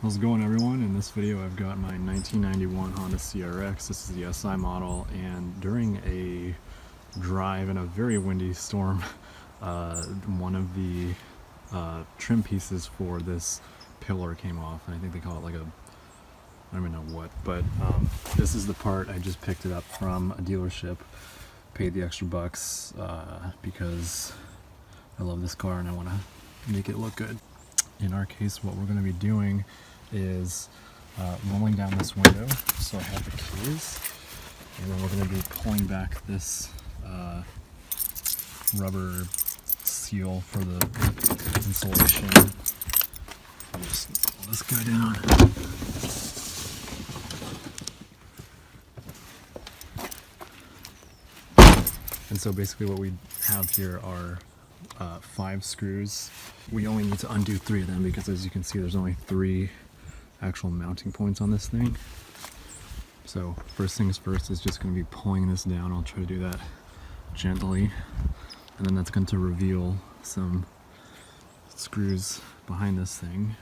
How's it going, everyone? In this video I've got my 1991 Honda CRX. This is the Si model, and during a drive in a very windy storm, one of the trim pieces for this pillar came off, and I think they call it like a, I don't even know what, but this is the part. I just picked it up from a dealership, paid the extra bucks because I love this car and I want to make it look good. In our case, what we're going to be doing is rolling down this window. So I have the keys, and then we're going to be pulling back this rubber seal for the insulation. I'll just pull this guy down. And so basically what we have here are 5 screws. We only need to undo 3 of them because, as you can see, there's only 3 actual mounting points on this thing. So first things first is just going to be pulling this down. I'll try to do that gently, and then that's going to reveal some screws behind this thing,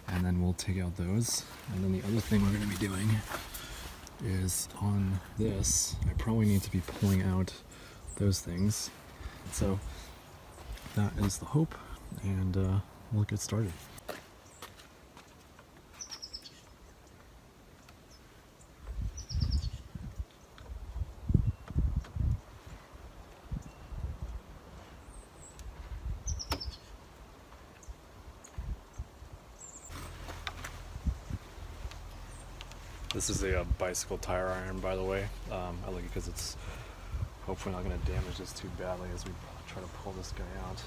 and then we'll take out those. And then the other thing we're going to be doing is on this, I probably need to be pulling out those things. So that is the hope, and we'll get started. This is a bicycle tire iron, by the way. I like it because it's hopefully not going to damage this too badly as we try to pull this guy out.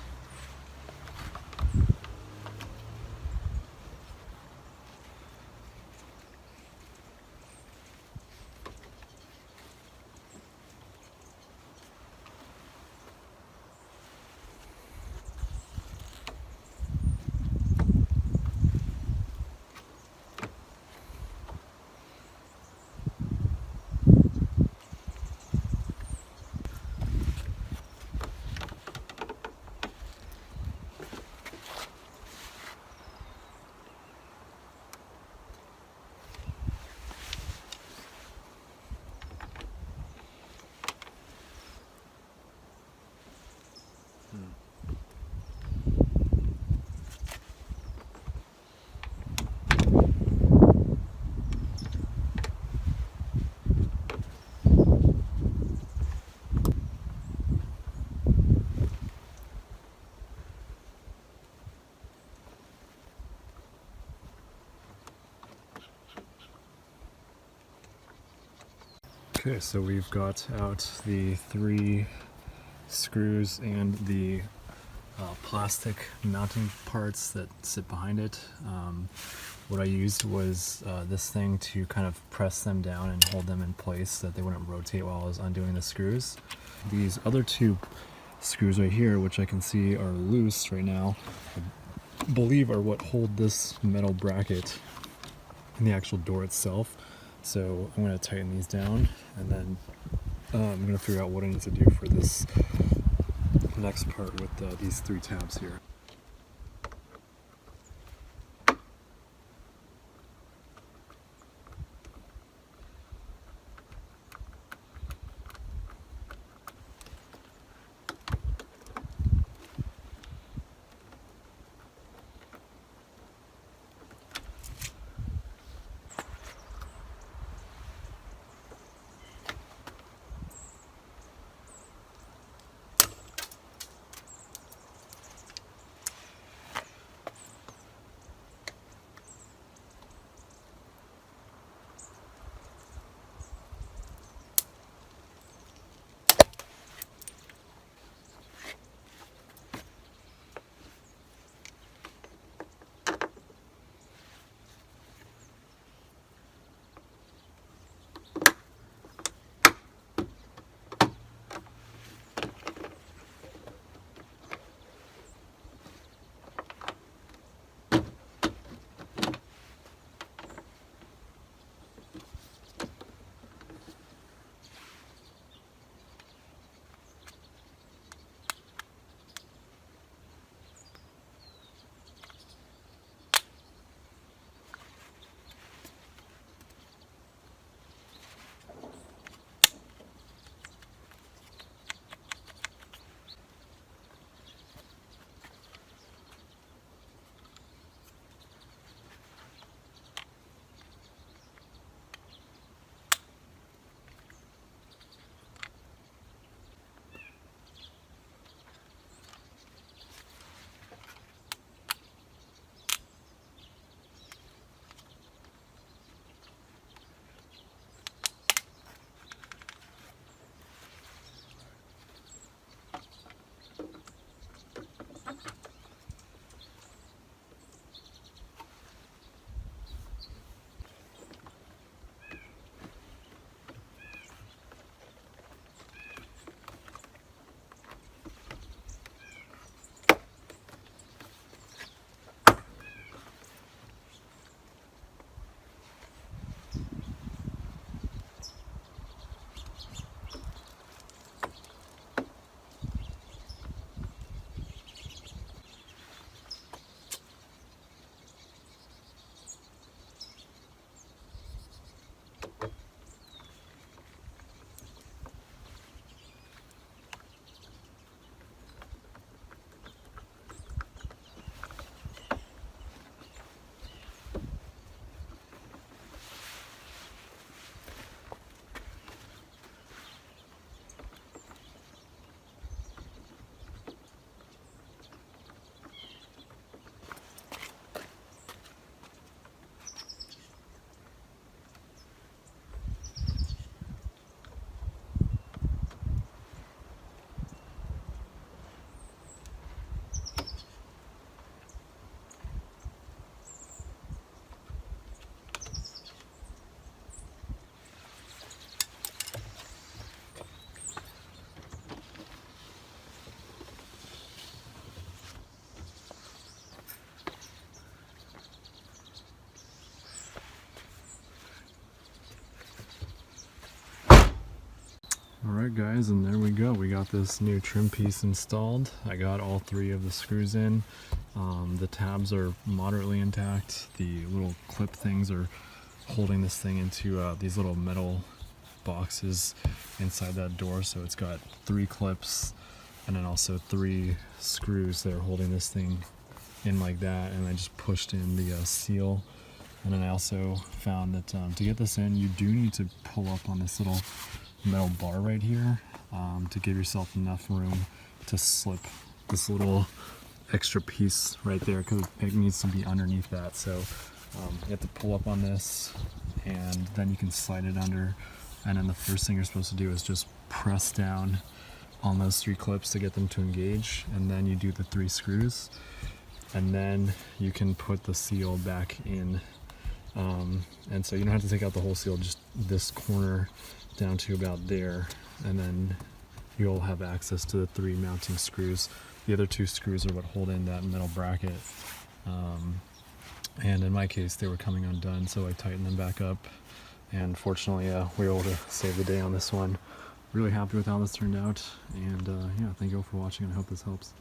Okay, so we've got out the 3 screws and the plastic mounting parts that sit behind it. What I used was this thing to kind of press them down and hold them in place so that they wouldn't rotate while I was undoing the screws. These other 2 screws right here, which I can see are loose right now, I believe are what hold this metal bracket in the actual door itself. So I'm going to tighten these down, and then I'm going to figure out what I need to do for this next part with these 3 tabs here. Alright guys, and there we go. We got this new trim piece installed. I got all 3 of the screws in. The tabs are moderately intact. The little clip things are holding this thing into these little metal boxes inside that door. So it's got 3 clips and then also 3 screws that are holding this thing in like that. And I just pushed in the seal. And then I also found that to get this in, you do need to pull up on this little metal bar right here to give yourself enough room to slip this little extra piece right there, because it needs to be underneath that. So you have to pull up on this and then you can slide it under, and then the first thing you're supposed to do is just press down on those 3 clips to get them to engage, and then you do the 3 screws, and then you can put the seal back in. And so you don't have to take out the whole seal, just this corner down to about there, and then you'll have access to the 3 mounting screws. The other 2 screws are what hold in that metal bracket, and in my case they were coming undone, so I tightened them back up, and fortunately we were able to save the day on this one. Really happy with how this turned out, and yeah, thank you all for watching, and I hope this helps.